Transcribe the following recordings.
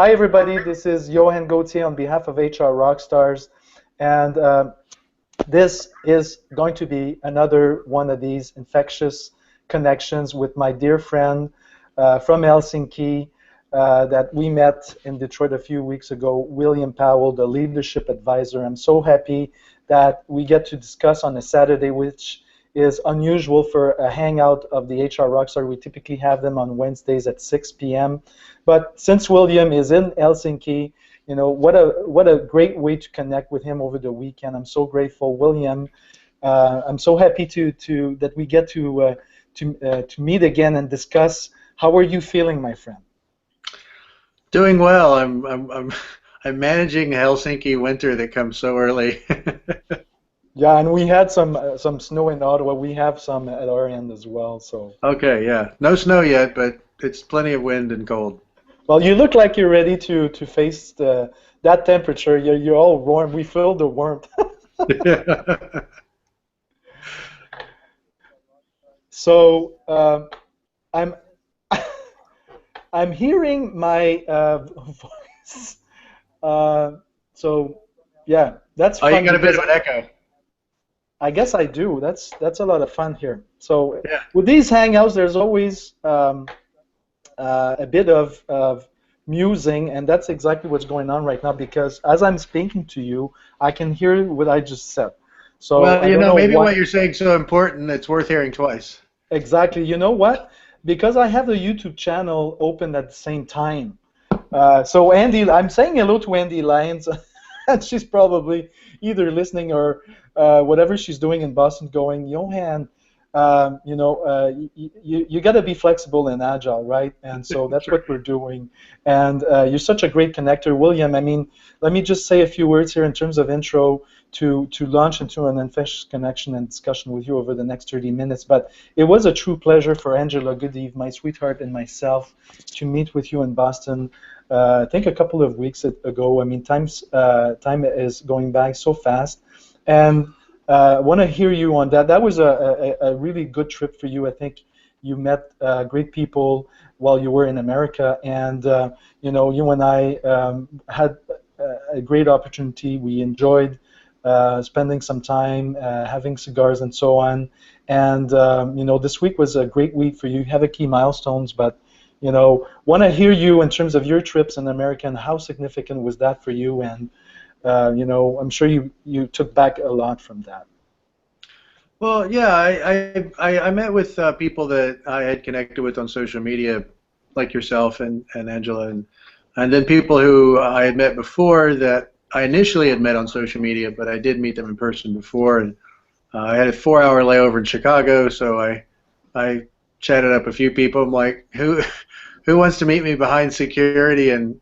Hi, everybody. This is Johan Gauthier on behalf of HR Rockstars, and this is going to be another one of these infectious connections with my dear friend from Helsinki that we met in Detroit a few weeks ago, William Powell, the leadership advisor. I'm so happy that we get to discuss on a Saturday, which is unusual for a hangout of the HR Rockstar. We typically have them on Wednesdays at 6 p.m. But since William is in Helsinki, you know, what a great way to connect with him over the weekend. I'm so grateful, William. I'm so happy that we get to meet again and discuss. How are you feeling, my friend? Doing well. I'm managing Helsinki winter that comes so early. Yeah, and we had some snow in Ottawa. We have some at our end as well. So. Okay, yeah. No snow yet, but it's plenty of wind and cold. Well, you look like you're ready to face that temperature. You're all warm. We feel the warmth. So I'm I'm hearing my voice. So yeah, that's Oh, you fun got a bit because of an echo. I guess I do. That's a lot of fun here. So Yeah. with these hangouts, there's always a bit of musing, and that's exactly what's going on right now. Because as I'm speaking to you, I can hear what I just said. So Well, I don't know maybe why what you're saying so important it's worth hearing twice. exactly. You know what? Because I have the YouTube channel open at the same time. So Andy, I'm saying hello to Andy Lyons, and she's probably either listening or whatever she's doing in Boston, going, Johan, you got to be flexible and agile, right? And so that's Sure. what we're doing. And you're such a great connector, William. I mean, let me just say a few words here in terms of intro to launch into an infectious connection and discussion with you over the next 30 minutes. But it was a true pleasure for Angela Goodeve, my sweetheart, and myself to meet with you in Boston. I think a couple of weeks ago. I mean, time is going by so fast, and I want to hear you on that. That was a really good trip for you. I think you met great people while you were in America, and you and I had a great opportunity. We enjoyed spending some time having cigars and so on. And this week was a great week for you. You have a key milestones, but want to hear you in terms of your trips in America and how significant was that for you? And I'm sure you took back a lot from that. Well, yeah, I met with people that I had connected with on social media, like yourself and Angela, and then people who I had met before that I initially had met on social media, but I did meet them in person before. And I had a 4-hour layover in Chicago, so I chatted up a few people. I'm like, who wants to meet me behind security and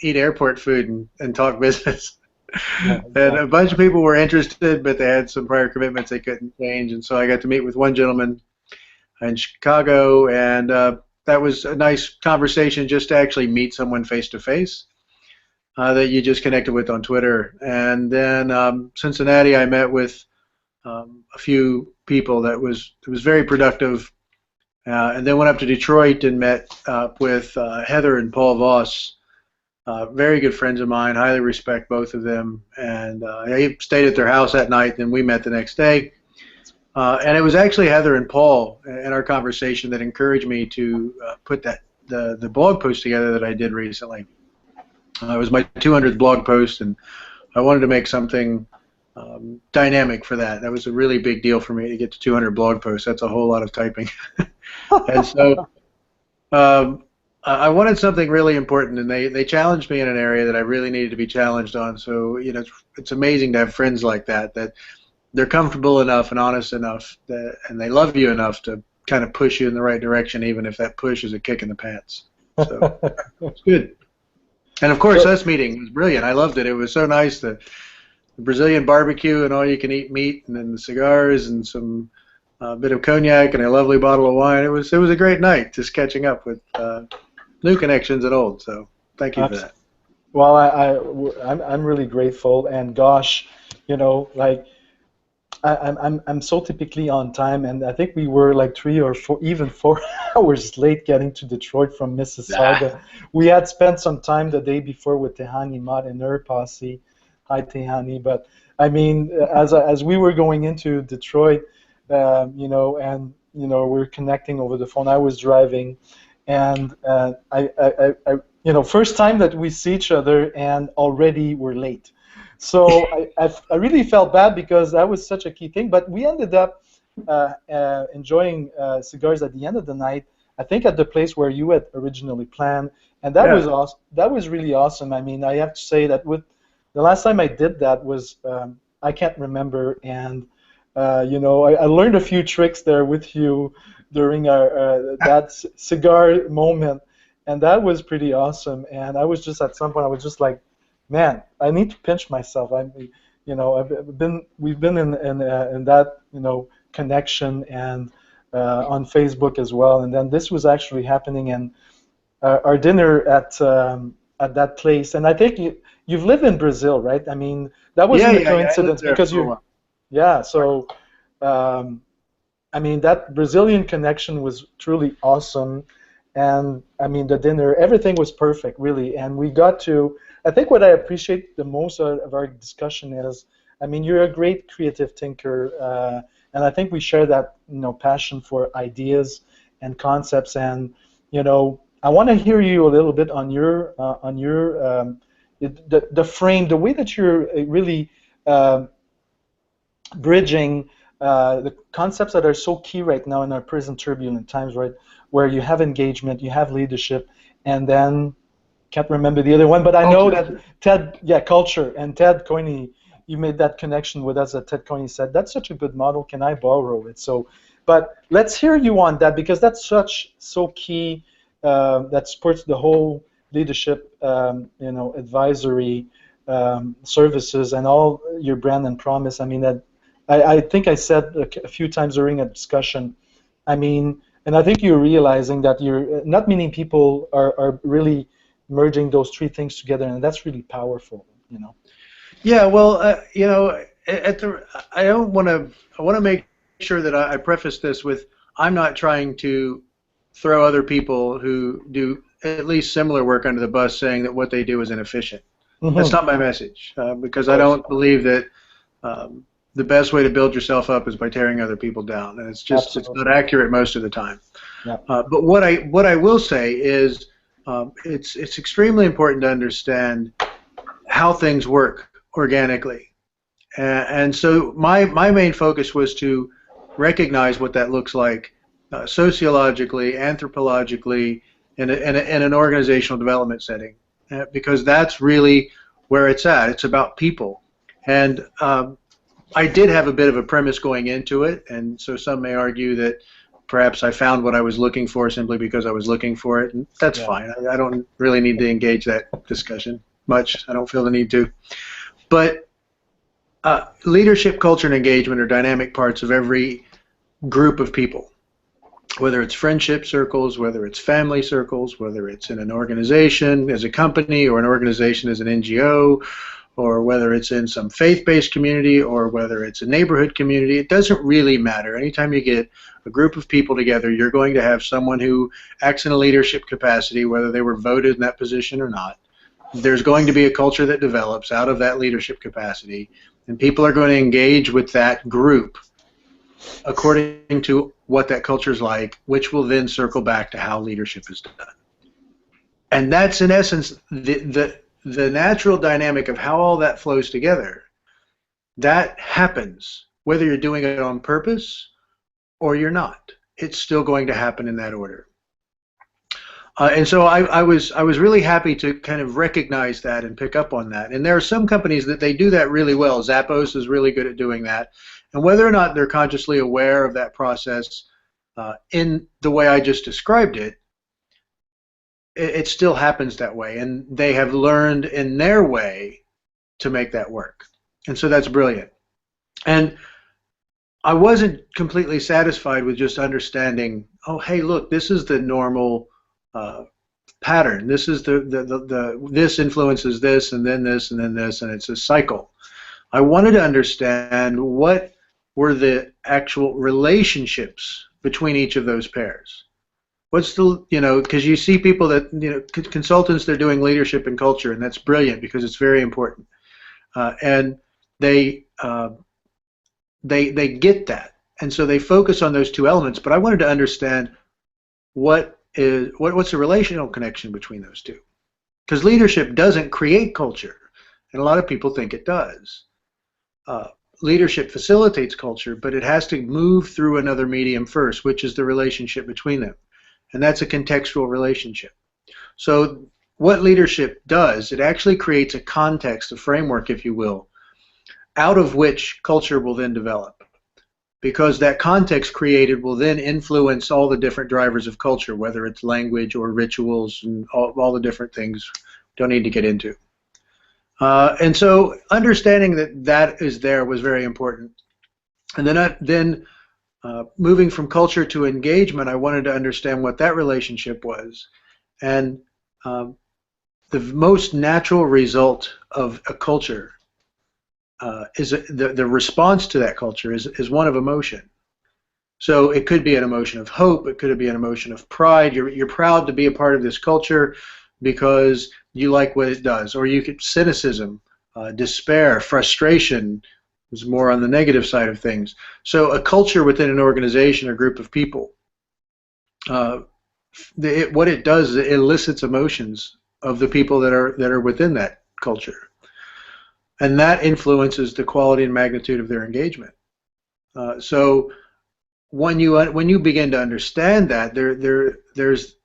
eat airport food and talk business? Yeah, And a exactly. bunch of people were interested, but they had some prior commitments they couldn't change. And so I got to meet with one gentleman in Chicago, and that was a nice conversation just to actually meet someone face to face that you just connected with on Twitter. And then Cincinnati, I met with a few people that was very productive. And then went up to Detroit and met with Heather and Paul Voss, very good friends of mine. Highly respect both of them. And I stayed at their house that night, and we met the next day. And it was actually Heather and Paul in our conversation that encouraged me to put the blog post together that I did recently. It was my 200th blog post, and I wanted to make something dynamic for that. That was a really big deal for me to get to 200 blog posts. That's a whole lot of typing. And so I wanted something really important, and they challenged me in an area that I really needed to be challenged on. So it's amazing to have friends like that they're comfortable enough and honest enough and they love you enough to kind of push you in the right direction, even if that push is a kick in the pants. So it's good. And of course, us meeting was brilliant. I loved it. It was so nice. The Brazilian barbecue and all you can eat meat, and then the cigars and some bit of cognac and a lovely bottle of wine. It was a great night, just catching up with new connections and old. So thank you for that. Well, I'm really grateful, and gosh, like I'm so typically on time, and I think we were like 3 or 4, even 4 hours late getting to Detroit from Ah, Mississauga. We had spent some time the day before with Tehani Mott and her posse. Hi, Tehani. But I mean, as we were going into Detroit, and we're connecting over the phone. I was driving, and first time that we see each other, and already we're late. So I really felt bad because that was such a key thing. But we ended up enjoying cigars at the end of the night. I think at the place where you had originally planned, and that was yeah. awesome. That was really awesome. I mean, I have to say that with the last time I did that was I can't remember, and I learned a few tricks there with you during our that cigar moment, and that was pretty awesome. And I was just at some point I was just like, man, I need to pinch myself. We've been in that connection and on Facebook as well. And then this was actually happening in our dinner at that place. And I think you've lived in Brazil, right? I mean, that Yeah, wasn't a yeah, yeah. I lived coincidence there because for a you, while. yeah. So um, I mean, that Brazilian connection was truly awesome. And I mean, the dinner, everything was perfect, really. And we got to, I think what I appreciate the most out of our discussion is, I mean, you're a great creative thinker. And I think we share that, passion for ideas and concepts. And, I want to hear you a little bit on your the frame, the way that you're really bridging the concepts that are so key right now in our present turbulent times, right? Where you have engagement, you have leadership, and then can't remember the other one, but I know Culture. that Ted, yeah, culture, and Ted Coiney, you made that connection with us. That Ted Coiney said that's such a good model. Can I borrow it? So, but let's hear you on that because that's so key. That supports the whole leadership, advisory services and all your brand and promise. I mean that I think I said a few times during a discussion. I mean, and I think you're realizing that you're not many people are really merging those three things together, and that's really powerful. Yeah, well, at the I don't want to. I want to make sure that I preface this with I'm not trying to throw other people who do at least similar work under the bus, saying that what they do is inefficient. That's Mm-hmm. not my message, Of because I course. don't believe that the best way to build yourself up is by tearing other people down, and it's not Absolutely. accurate most of the time. Yeah. But what I will say is it's extremely important to understand how things work organically. And so my main focus was to recognize what that looks like sociologically, anthropologically, in an organizational development setting, because that's really where it's at. It's about people. And I did have a bit of a premise going into it, and so some may argue that perhaps I found what I was looking for simply because I was looking for it, and that's Yeah. fine. I don't really need to engage that discussion much. I don't feel the need to. But leadership, culture, and engagement are dynamic parts of every group of people, whether it's friendship circles, whether it's family circles, whether it's in an organization as a company or an organization as an NGO, or whether it's in some faith-based community or whether it's a neighborhood community. It doesn't really matter. Anytime you get a group of people together, you're going to have someone who acts in a leadership capacity, whether they were voted in that position or not. There's going to be a culture that develops out of that leadership capacity, and people are going to engage with that group according to what that culture is like, which will then circle back to how leadership is done. And that's in essence the natural dynamic of how all that flows together. That happens whether you're doing it on purpose or you're not. It's still going to happen in that order. And so I was really happy to kind of recognize that and pick up on that. And there are some companies that they do that really well. Zappos is really good at doing that. And whether or not they're consciously aware of that process in the way I just described it, it still happens that way. And they have learned in their way to make that work. And so that's brilliant. And I wasn't completely satisfied with just understanding, oh, hey, look, this is the normal pattern. This is this influences this, and then this, and then this, and it's a cycle. I wanted to understand what were the actual relationships between each of those pairs. What's the, because you see people that, consultants, they're doing leadership and culture, and that's brilliant because it's very important. And they, they get that. And so they focus on those two elements, but I wanted to understand what's the relational connection between those two. Because leadership doesn't create culture, and a lot of people think it does. Leadership facilitates culture, but it has to move through another medium first, which is the relationship between them. And that's a contextual relationship. So what leadership does, it actually creates a context, a framework, if you will, out of which culture will then develop. Because that context created will then influence all the different drivers of culture, whether it's language or rituals and all the different things we don't need to get into. And so understanding that is there was very important. And then moving from culture to engagement, I wanted to understand what that relationship was. And the most natural result of a culture is the response to that culture is one of emotion. So it could be an emotion of hope. It could be an emotion of pride. You're proud to be a part of this culture because you like what it does. Or you could cynicism, despair, frustration is more on the negative side of things. So a culture within an organization or group of people, what it does is it elicits emotions of the people that are within that culture. And that influences the quality and magnitude of their engagement. So when you begin to understand that, there's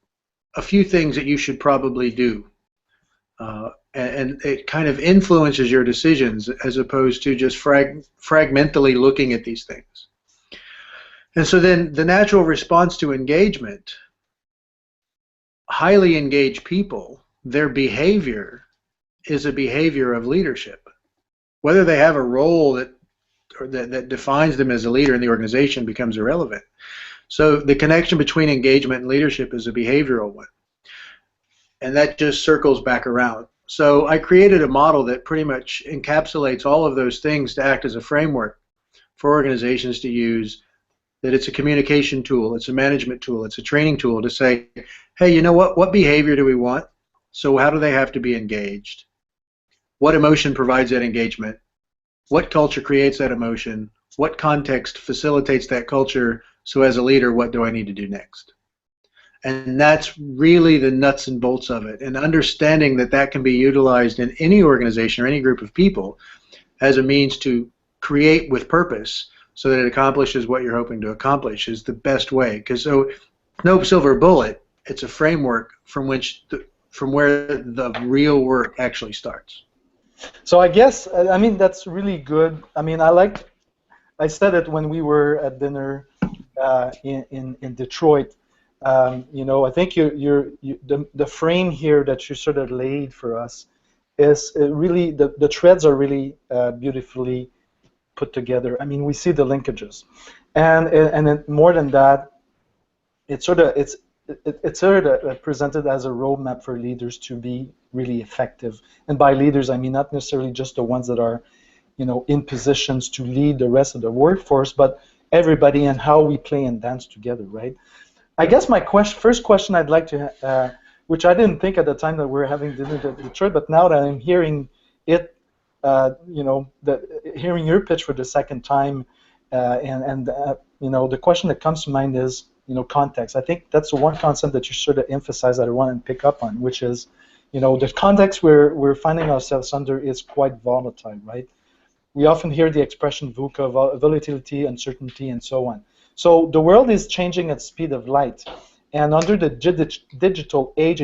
a few things that you should probably do, and it kind of influences your decisions as opposed to just fragmentally looking at these things. And so then the natural response to engagement, highly engaged people, their behavior is a behavior of leadership. Whether they have a role that defines them as a leader in the organization becomes irrelevant. So the connection between engagement and leadership is a behavioral one. And that just circles back around. So I created a model that pretty much encapsulates all of those things to act as a framework for organizations to use, that it's a communication tool, it's a management tool, it's a training tool to say, hey, you know what behavior do we want? So how do they have to be engaged? What emotion provides that engagement? What culture creates that emotion? What context facilitates that culture? So as a leader, what do I need to do next? And that's really the nuts and bolts of it. And understanding that that can be utilized in any organization or any group of people as a means to create with purpose so that it accomplishes what you're hoping to accomplish is the best way. Because so no silver bullet, it's a framework from where the real work actually starts. So I guess, I mean, that's really good. I mean, I said it when we were at dinner in Detroit. I think the frame here that you sort of laid for us is really, the threads are really beautifully put together. I mean, we see the linkages. And more than that, it's sort of presented as a roadmap for leaders to be really effective. And by leaders, I mean not necessarily just the ones that are, in positions to lead the rest of the workforce, but everybody and how we play and dance together, right? I guess my first question I'd like to, which I didn't think at the time that we were having dinner at Detroit, but now that I'm hearing it, hearing your pitch for the second time, the question that comes to mind is, context. I think that's the one concept that you sort of emphasize that I want to pick up on, which is, the context we're finding ourselves under is quite volatile, right? We often hear the expression VUCA, volatility, uncertainty, and so on. So the world is changing at the speed of light, and under the digital age,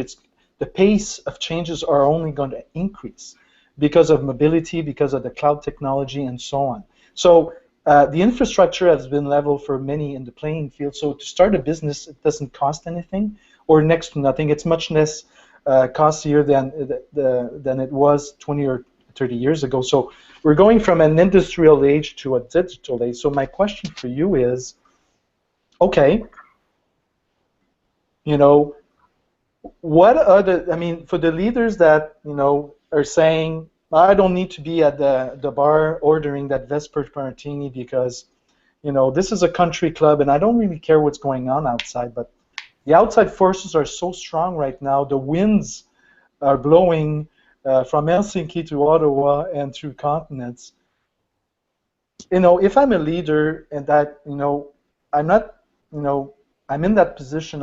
the pace of changes are only going to increase because of mobility, because of the cloud technology, and so on. So the infrastructure has been leveled for many in the playing field. So to start a business, it doesn't cost anything, or next to nothing. It's much less costlier than it was 20 or 30 years ago. So we're going from an industrial age to a digital age. So my question for you is, okay, what are for the leaders that, are saying, I don't need to be at the bar ordering that Vesper Martini because this is a country club, and I don't really care what's going on outside, but the outside forces are so strong right now. The winds are blowing from Helsinki to Ottawa and through continents. If I'm a leader and that, I'm not, I'm in that position,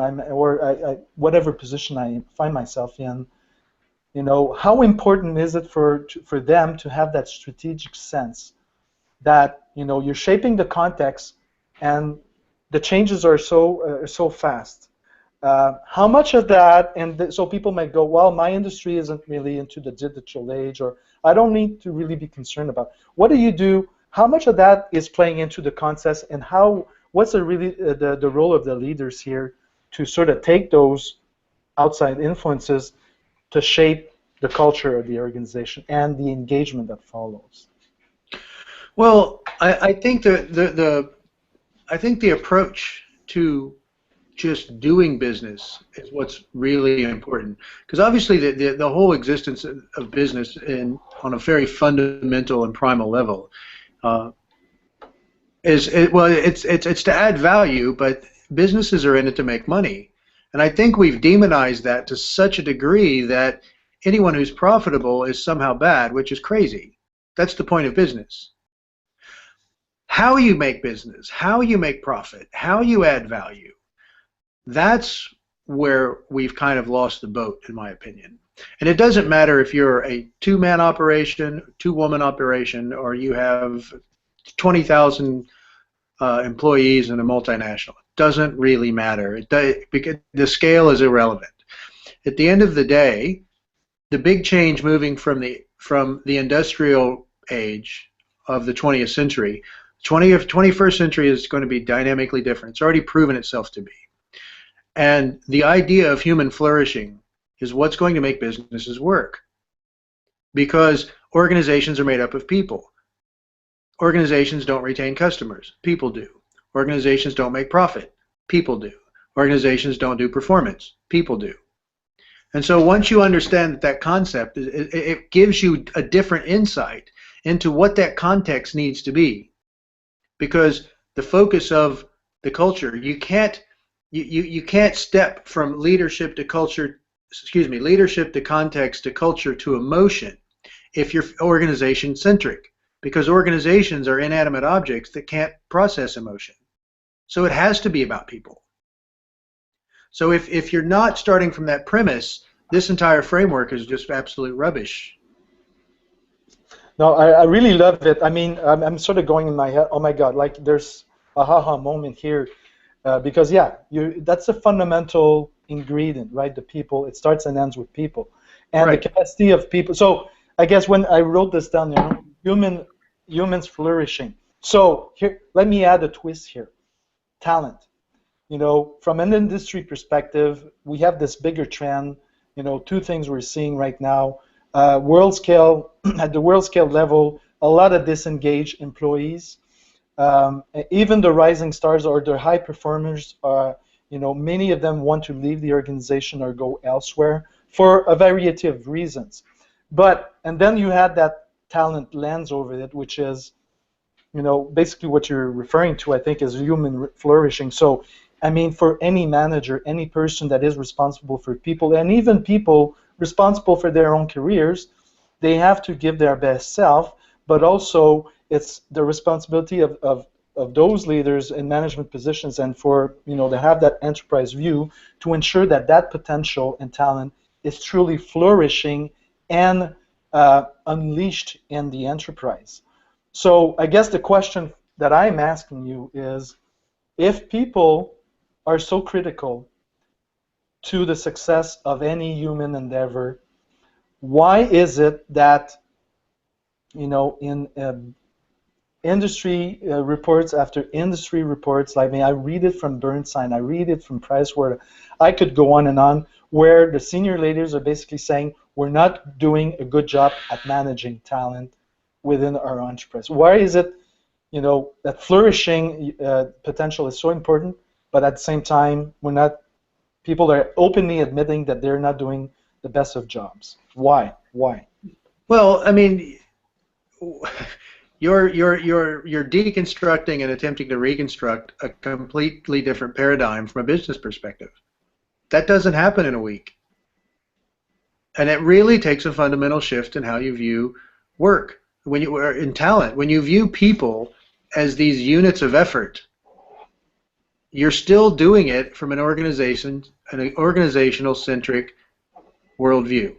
whatever position I find myself in, how important is it for them to have that strategic sense that, you're shaping the context and the changes are so fast. How much of that, and so people might go, well, my industry isn't really into the digital age, or I don't need to really be concerned about. What do you do? How much of that is playing into the context, and what's the role of the leaders here to sort of take those outside influences to shape the culture of the organization and the engagement that follows? Well, I think I think the approach to just doing business is what's really important, because obviously the whole existence of business on a very fundamental and primal level it's to add value, but businesses are in it to make money, and I think we've demonized that to such a degree that anyone who's profitable is somehow bad, which is crazy. That's the point of business. How you make business, how you make profit, how you add value, that's where we've kind of lost the boat, in my opinion. And it doesn't matter if you're a two-man operation, two-woman operation, or you have 20,000 employees in a multinational. It doesn't really matter. Because the scale is irrelevant. At the end of the day, the big change moving from the industrial age of the 20th century, 21st century is going to be dynamically different. It's already proven itself to be. And the idea of human flourishing is what's going to make businesses work. Because organizations are made up of people. Organizations don't retain customers. People do. Organizations don't make profit. People do. Organizations don't do performance. People do. And so once you understand that concept, it gives you a different insight into what that context needs to be. Because the focus of the culture, you can't step from leadership to culture, leadership to context to culture to emotion if you're organization centric, because organizations are inanimate objects that can't process emotion. So it has to be about people. So if you're not starting from that premise, this entire framework is just absolute rubbish. No, I really love it. I mean, I'm sort of going in my head, oh my God, like there's a aha moment here. Because, yeah, that's a fundamental ingredient, right? The people, it starts and ends with people. And right. The capacity of people. So I guess when I wrote this down, humans flourishing. So here, let me add a twist here. Talent. From an industry perspective, we have this bigger trend, two things we're seeing right now. World scale, at the world scale level, a lot of disengaged employees. Even the rising stars or the high performers, many of them want to leave the organization or go elsewhere for a variety of reasons. And then you had that talent lens over it, which is, basically what you're referring to, I think, is human flourishing. So, I mean, for any manager, any person that is responsible for people, and even people responsible for their own careers, they have to give their best self, but also it's the responsibility of those leaders in management positions and for, to have that enterprise view to ensure that that potential and talent is truly flourishing and unleashed in the enterprise. So I guess the question that I'm asking you is, if people are so critical to the success of any human endeavor, why is it that, in industry reports after industry reports, I read it from Bernstein, I read it from Pricewaterhouse, I could go on and on, where the senior leaders are basically saying we're not doing a good job at managing talent within our enterprise. Why is it, that flourishing potential is so important, but at the same time, people are openly admitting that they're not doing the best of jobs? Why? Well, I mean, you're deconstructing and attempting to reconstruct a completely different paradigm from a business perspective. That doesn't happen in a week. And it really takes a fundamental shift in how you view work. When you are in talent, when you view people as these units of effort, you're still doing it from an organizational centric worldview.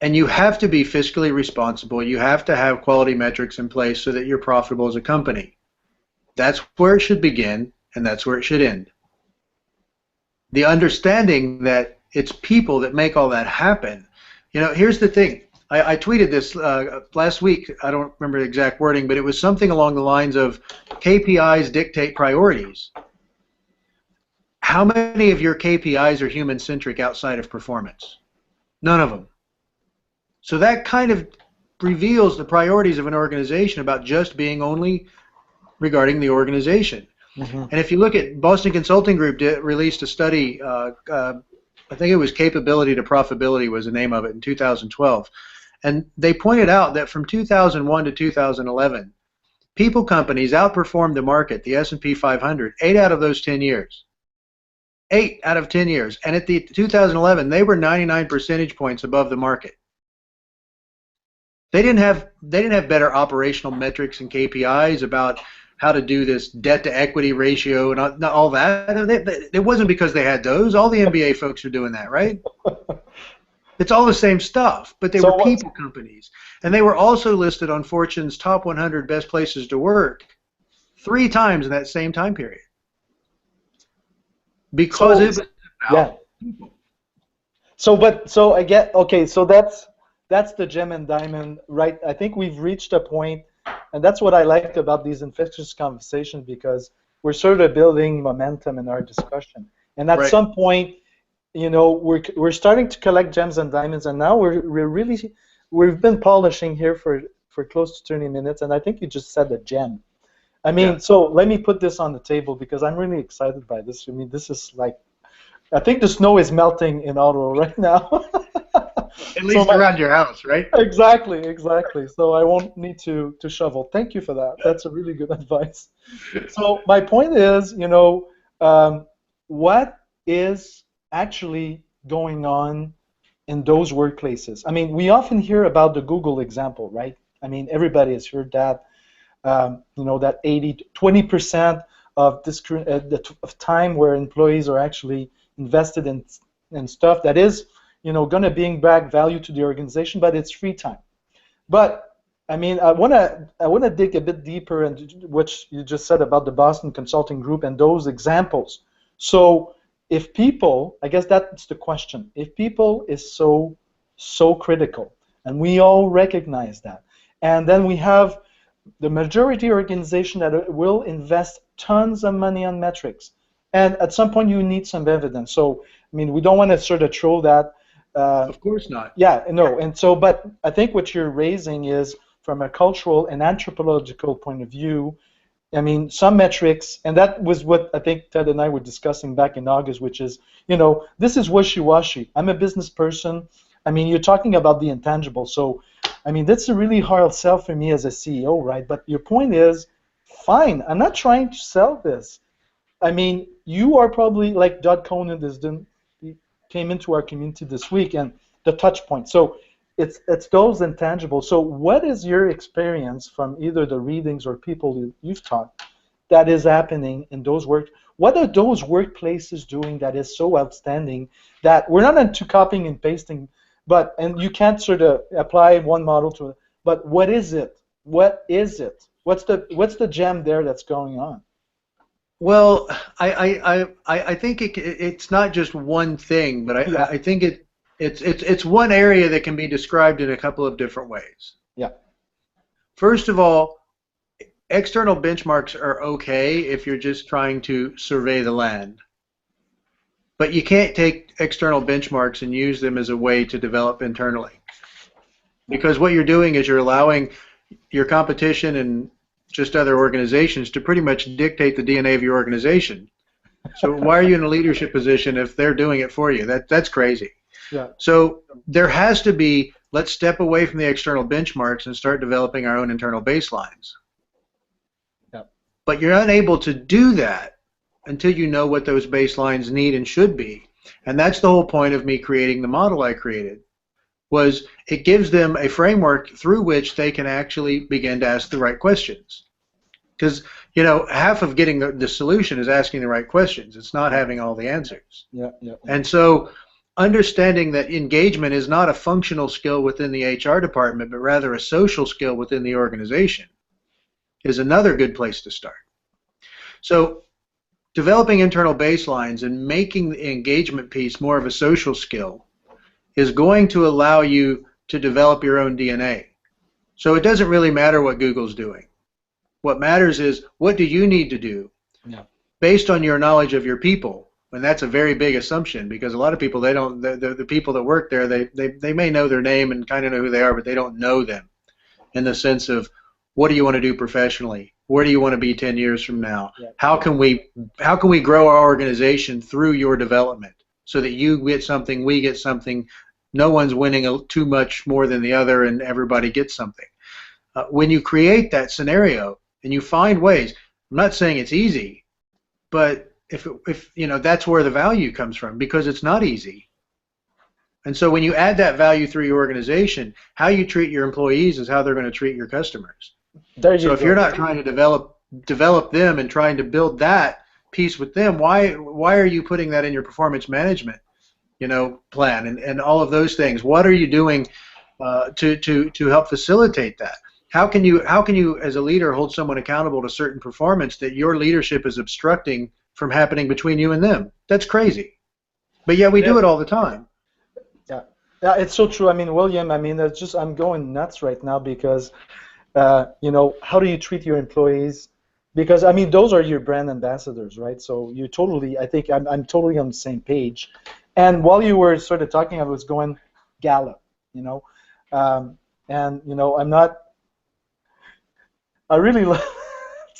And you have to be fiscally responsible. You have to have quality metrics in place so that you're profitable as a company. That's where it should begin, and that's where it should end. The understanding that it's people that make all that happen. You know, here's the thing. I tweeted this last week. I don't remember the exact wording, but it was something along the lines of KPIs dictate priorities. How many of your KPIs are human-centric outside of performance? None of them. So that kind of reveals the priorities of an organization about just being only regarding the organization. Mm-hmm. And if you look at Boston Consulting Group released a study, I think it was Capability to Profitability was the name of it in 2012. And they pointed out that from 2001 to 2011, people companies outperformed the market, the S&P 500, 8 out of those 10 years. 8 out of 10 years. And at the 2011, they were 99 percentage points above the market. They didn't have better operational metrics and KPIs about how to do this debt to equity ratio and all that. It wasn't because they had those. All the MBA folks are doing that, right? It's all the same stuff, but they were people companies. And they were also listed on Fortune's top 100 best places to work 3 times in that same time period. Because it was about people. So I get, okay, so that's the gem and diamond, right? I think we've reached a point, and that's what I like about these infectious conversations, because we're sort of building momentum in our discussion. And at some point, you know, we're starting to collect gems and diamonds, and now we've been polishing here for close to 30 minutes, and I think you just said a gem. I mean, so let me put this on the table because I'm really excited by this. I mean, this is like, I think the snow is melting in Ottawa right now. At least around your house, right? Exactly. So I won't need to shovel. Thank you for that. That's a really good advice. So my point is, you know, what is actually going on in those workplaces? I mean, we often hear about the Google example, right? I mean, everybody has heard that, you know, that 20% of this of time where employees are actually invested in stuff that is, you know, going to bring back value to the organization, but it's free time. But I mean, I want to dig a bit deeper into what you just said about the Boston Consulting Group and those examples. So if people, I guess that's the question, if people is so critical, and we all recognize that, and then we have the majority organization that will invest tons of money on metrics, and at some point you need some evidence. So I mean, we don't want to sort of throw that. Of course not. Yeah, no, and so, but I think what you're raising is from a cultural and anthropological point of view. I mean, some metrics, and that was what I think Ted and I were discussing back in August, which is, you know, this is wishy-washy. I'm a business person. I mean, you're talking about the intangible. So, I mean, that's a really hard sell for me as a CEO, right? But your point is, fine, I'm not trying to sell this. I mean, you are probably like Dodd Conan came into our community this week, and the touch point. So it's those intangibles. So what is your experience from either the readings or people you've taught that is happening in those what are those workplaces doing that is so outstanding that we're not into copying and pasting, and you can't sort of apply one model to it, but what is it? What is it? What's the gem there that's going on? Well, I think it's not just one thing, but I think it's one area that can be described in a couple of different ways. Yeah. First of all, external benchmarks are okay if you're just trying to survey the land. But you can't take external benchmarks and use them as a way to develop internally. Because what you're doing is you're allowing your competition and just other organizations to pretty much dictate the DNA of your organization. So why are you in a leadership position if they're doing it for you? That's crazy. Yeah. So there has to be let's step away from the external benchmarks and start developing our own internal baselines. Yep. But you're unable to do that until you know what those baselines need and should be. And that's the whole point of me creating the model I created, was it gives them a framework through which they can actually begin to ask the right questions. Because, you know, half of getting the solution is asking the right questions. It's not having all the answers. Yeah, yeah. And so understanding that engagement is not a functional skill within the HR department, but rather a social skill within the organization is another good place to start. So developing internal baselines and making the engagement piece more of a social skill is going to allow you to develop your own DNA. So it doesn't really matter what Google's doing. What matters is, what do you need to do based on your knowledge of your people? And that's a very big assumption, because a lot of people, they don't, the people that work there, they may know their name and kind of know who they are, but they don't know them in the sense of, what do you want to do professionally? Where do you want to be 10 years from now? Yeah. How can we grow our organization through your development so that you get something, we get something, no one's winning too much more than the other, and everybody gets something. When you create that scenario and you find ways, I'm not saying it's easy, but if you know, that's where the value comes from, because it's not easy. And so when you add that value through your organization, how you treat your employees is how they're going to treat your customers. There you so if go. you're not trying to develop them and trying to build that piece with them, why are you putting that in your performance management, you know, plan and all of those things? What are you doing to help facilitate that? How can you as a leader hold someone accountable to certain performance that your leadership is obstructing from happening between you and them? That's crazy. But yeah, we do it all the time. Yeah, it's so true. I mean, William, I mean, it's just, I'm going nuts right now because, you know, how do you treat your employees? Because, I mean, those are your brand ambassadors, right? So you totally, I think I'm totally on the same page. And while you were sort of talking, I was going Gallup, you know, and, you know, I really love,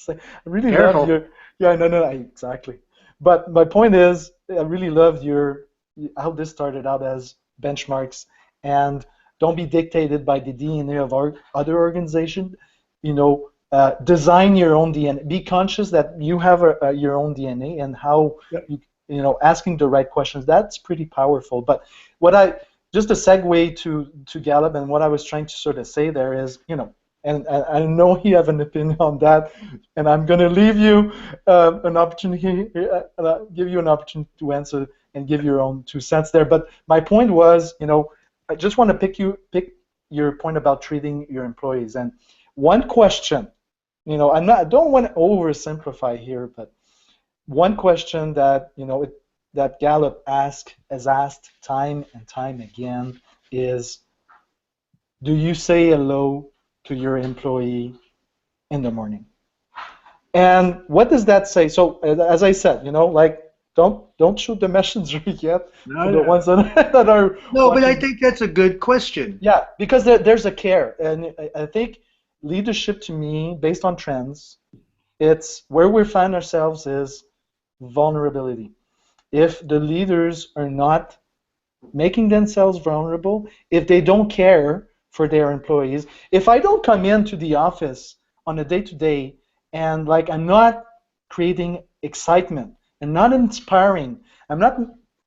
I really Careful. love your, yeah, no, exactly. But my point is, I really love how this started out as benchmarks, and don't be dictated by the DNA of our other organization. You know, design your own DNA. Be conscious that you have your own DNA, and how you know, asking the right questions. That's pretty powerful. But just a segue to Gallup, and what I was trying to sort of say there is, you know, and I know you have an opinion on that, and I'm going to leave you an opportunity, give you an opportunity to answer and give your own 2 cents there. But my point was, you know, I just want to pick your point about treating your employees. And one question, you know, I don't want to oversimplify here, but one question that, you know, that Gallup has asked time and time again is, do you say hello to your employee in the morning? And what does that say? So as I said, you know, like, don't shoot the messenger yet. No, the ones that are no, watching. but I think that's a good question. Yeah, because there's a care, and I think leadership, to me, based on trends, it's where we find ourselves is vulnerability. If the leaders are not making themselves vulnerable, if they don't care for their employees, if I don't come into the office on a day-to-day and, like, I'm not creating excitement and not inspiring, I'm not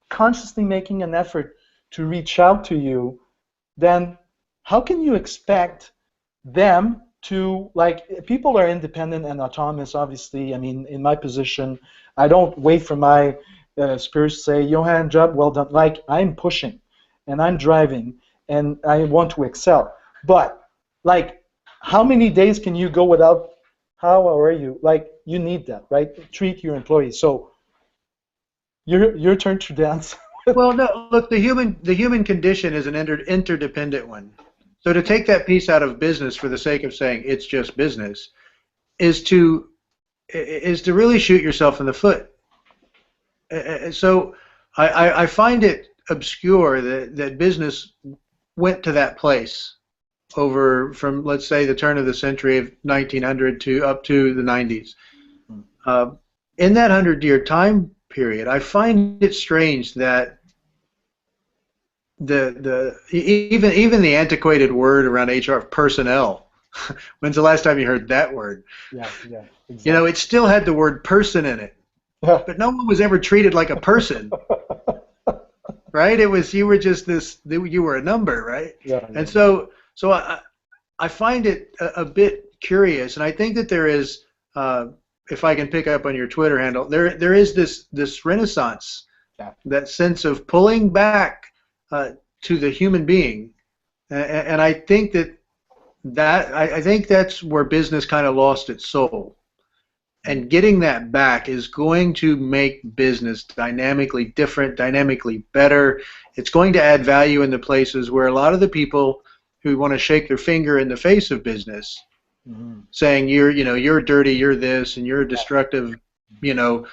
consciously making an effort to reach out to you, then how can you expect them to, like, people are independent and autonomous, obviously. I mean, in my position, I don't wait for my superiors to say, Johan, job well done. Like, I'm pushing and I'm driving and I want to excel. But, like, how many days can you go without, how are you? Like, you need that, right? Treat your employees. So your turn to dance. Well, no, look, the human condition is an interdependent one. So to take that piece out of business for the sake of saying it's just business is to really shoot yourself in the foot. So I find it obscure that business went to that place from, let's say, the turn of the century of 1900 to up to the 90s. In that 100-year time period, I find it strange that even the antiquated word around HR, personnel. When's the last time you heard that word? Yeah, yeah, You know, exactly. it still had the word person in it, Yeah, but no one was ever treated like a person, right? It was you were just you were a number, right? yeah, And yeah, so I find it a bit curious, and I think that there is, if I can pick up on your Twitter handle, there is this renaissance, yeah, that sense of pulling back uh, to the human being, and I think I think that's where business kind of lost its soul. mm, And getting that back is going to make business dynamically different, dynamically better. It's going to add value in the places where a lot of the people who want to shake their finger in the face of business, mhm, saying you're dirty, you're this, and you're destructive, you know,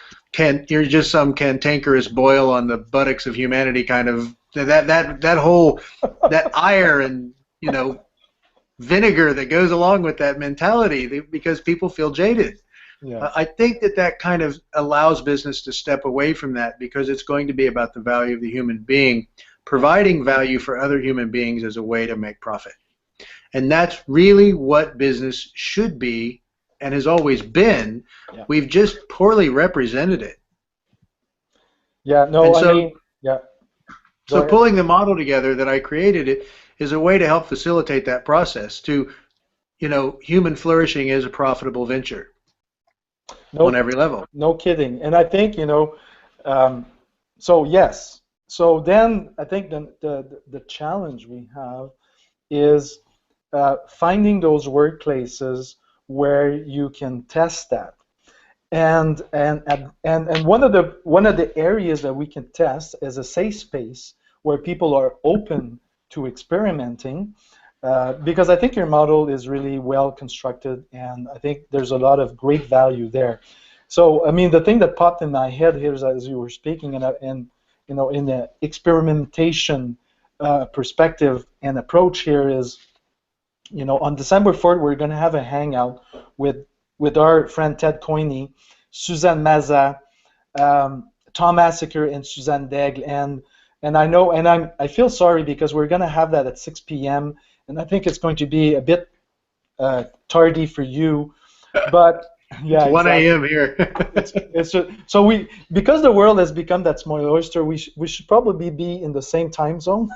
you're just some cantankerous boil on the buttocks of humanity, kind of that whole that ire and vinegar that goes along with that mentality because people feel jaded. yeah, I think that kind of allows business to step away from that because it's going to be about the value of the human being, yeah, providing value for other human beings as a way to make profit. And that's really what business should be and has always been. yeah, We've just poorly represented it. yeah. And No, I so, mean, yeah. Go so ahead. pulling the model together that I created it is a way to help facilitate that process to, human flourishing is a profitable venture on No, every level. no kidding. And I think, um, so yes. So then I think the challenge we have is finding those workplaces where you can test that. And one of the areas that we can test is a safe space where people are open to experimenting, because I think your model is really well constructed, and I think there's a lot of great value there. So I mean, the thing that popped in my head here as you were speaking, and in the experimentation perspective and approach here is, on December 4th, we're going to have a hangout with our friend Ted Coiney, Suzanne Maza, Tom Massacre, and Suzanne Daigle. And I know, and I feel sorry because we're going to have that at 6 p.m. And I think it's going to be a bit tardy for you, but It's yeah, 1 exactly. a.m. here. So because the world has become that small oyster, we should probably be in the same time zone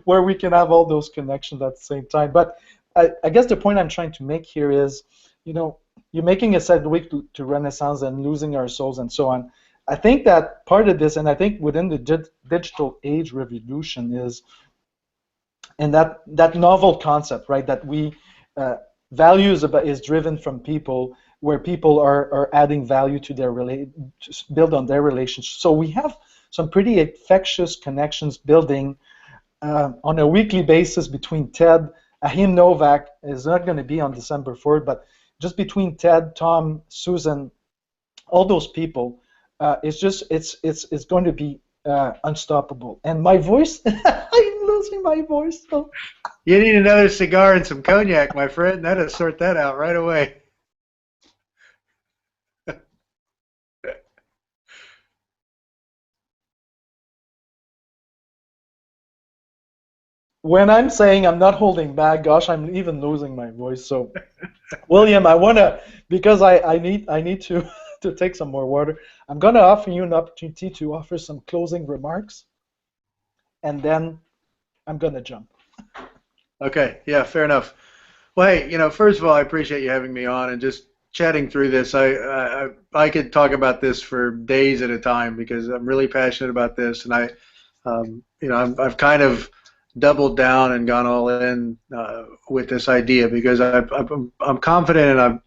where we can have all those connections at the same time. But I guess the point I'm trying to make here is, you know, you're making a segue to Renaissance and losing our souls and so on. I think that part of this, and I think within the digital age revolution is, and that novel concept, right? That we values is driven from people, where people are adding value to their to build on their relationship. So we have some pretty infectious connections building on a weekly basis between Ted. Ahim Novak is not going to be on December 4th, but just between Ted, Tom, Susan, all those people, it's going to be unstoppable. And my voice, I'm losing my voice. So. You need another cigar and some cognac, my friend. That'll sort that out right away. When I'm saying I'm not holding back, gosh, I'm even losing my voice. So, William, I wanna, because I need to to take some more water. I'm gonna offer you an opportunity to offer some closing remarks, and then I'm gonna jump. Okay, yeah, fair enough. Well, hey, first of all, I appreciate you having me on and just chatting through this. I could talk about this for days at a time because I'm really passionate about this, and I've kind of doubled down and gone all in with this idea because I'm confident,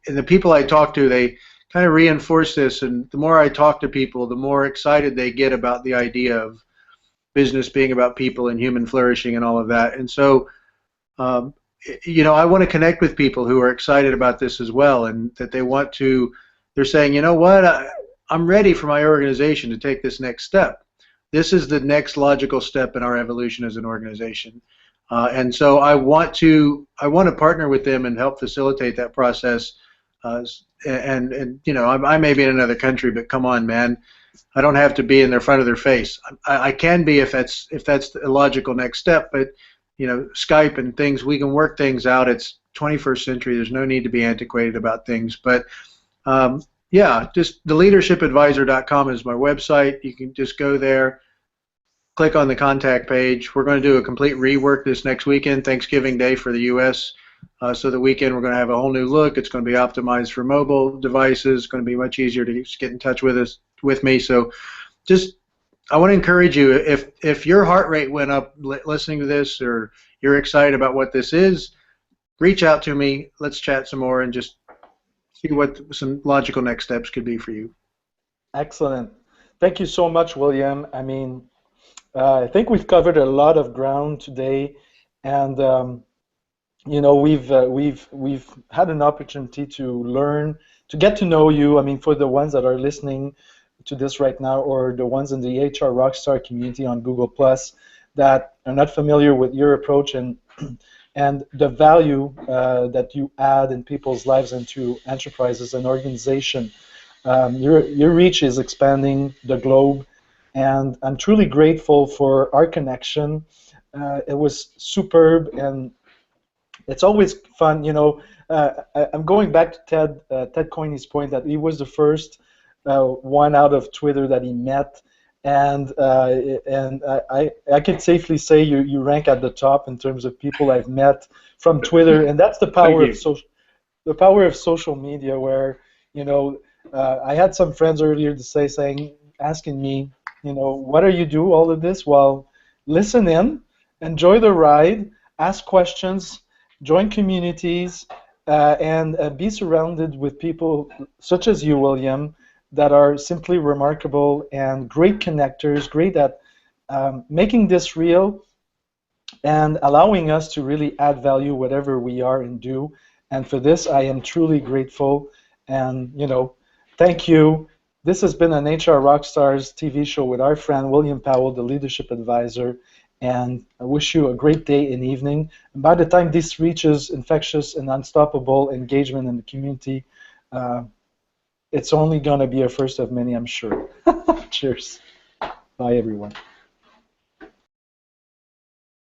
and the people I talk to, they kind of reinforce this, and the more I talk to people, the more excited they get about the idea of business being about people and human flourishing and all of that. And so, um, I want to connect with people who are excited about this as well, and that they're saying, you know what, I'm ready for my organization to take this next step. This is the next logical step in our evolution as an organization. And so I want to partner with them and help facilitate that process. And I may be in another country, but come on, man. I don't have to be in their front of their face. I can be if that's the logical next step, but Skype and things, we can work things out. It's 21st century. There's no need to be antiquated about things. But yeah, just theleadershipadvisor.com is my website. You can just go there, click on the contact page. We're going to do a complete rework this next weekend, Thanksgiving Day for the U.S. So the weekend we're going to have a whole new look. It's going to be optimized for mobile devices. It's going to be much easier to get in touch with me. So just I want to encourage you, if your heart rate went up listening to this, or you're excited about what this is, reach out to me. Let's chat some more and just see what some logical next steps could be for you. Excellent. Thank you so much, William. I mean, I think we've covered a lot of ground today, and we've had an opportunity to learn, to get to know you. I mean, for the ones that are listening to this right now, or the ones in the HR Rockstar community on Google Plus that are not familiar with your approach and the value that you add in people's lives and to enterprises and organizations. Your reach is expanding the globe, and I'm truly grateful for our connection. It was superb, and it's always fun. I'm going back to Ted Coiney's point that he was the first one out of Twitter that he met, and I can safely say you rank at the top in terms of people I've met from Twitter, and that's the power of social media. Where I had some friends earlier to asking me, what do you do all of this? Well, listen in, enjoy the ride, ask questions, join communities, and be surrounded with people such as you, William, that are simply remarkable and great connectors, great at making this real and allowing us to really add value whatever we are and do. And for this, I am truly grateful. And, thank you. This has been an HR Rockstars TV show with our friend William Powell, the Leadership Advisor. And I wish you a great day and evening. And by the time this reaches infectious and unstoppable engagement in the community, it's only going to be a first of many, I'm sure. Cheers. Bye, everyone.